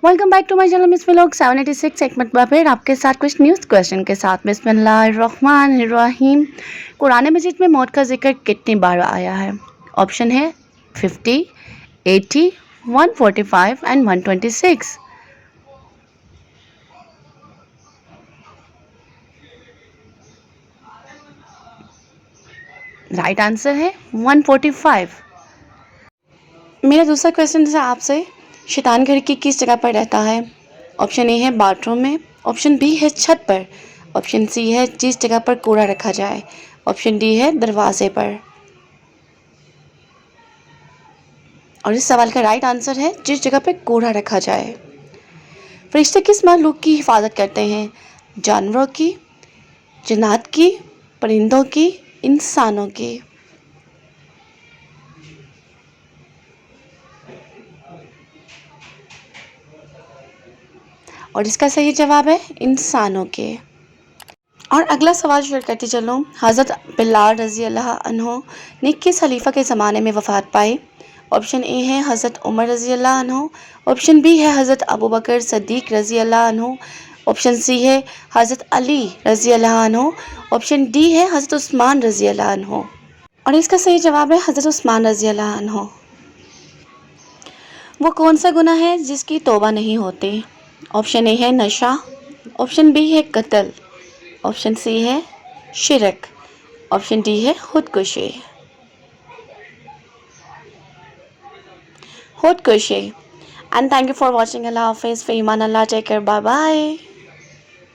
Welcome back to my channel miss vlog 786। एक मरतबा फिर आपके साथ कुछ न्यूज़ क्वेश्चन के साथ। बिस्मिल्लाहिर्रहमानिर्रहीम। कुरान मजीद में मौत का जिक्र कितनी बार आया है? ऑप्शन है 50, 80, 145 एंड 126। राइट आंसर है 145। मेरा दूसरा क्वेश्चन है आपसे, शैतान घर की किस जगह पर रहता है? ऑप्शन ए है बाथरूम में, ऑप्शन बी है छत पर, ऑप्शन सी है जिस जगह पर कूड़ा रखा जाए, ऑप्शन डी है दरवाजे पर। और इस सवाल का राइट आंसर है जिस जगह पर कूड़ा रखा जाए। फरिश्ते किस मखलूक की हिफाजत करते हैं? जानवरों की, जन्नात की, परिंदों की, इंसानों की। और इसका सही जवाब है इंसानों के। और अगला सवाल शेयर करती चलो। हज़रत बिलाल रज़ी अल्लाह अन्हो ने किस खलीफा के ज़माने में वफ़ात पाई? ऑप्शन ए है हज़रत उमर रज़ी अल्लाह अन्हो, ऑप्शन बी है हज़रत अबू बकर सद्दीक़ रज़ी अल्लाह अन्हो, ऑप्शन सी है हज़रत अली रज़ी अल्लाह अन्हो, ऑप्शन डी है हज़रत उस्मान रज़ी अल्लाह अन्हो। और इसका सही जवाब है हज़रत उस्मान रज़ी अल्लाह अन्हो। वो कौन सा गुनाह है जिसकी तौबा नहीं होती? ऑप्शन ए है नशा, ऑप्शन बी है कत्ल, ऑप्शन सी है शिरक, ऑप्शन डी है खुदकुशी। खुदकुशी। And thank you for watching. अल्लाह हाफिज़, फ़ी अमान अल्लाह, टेक केयर, बाय बाय।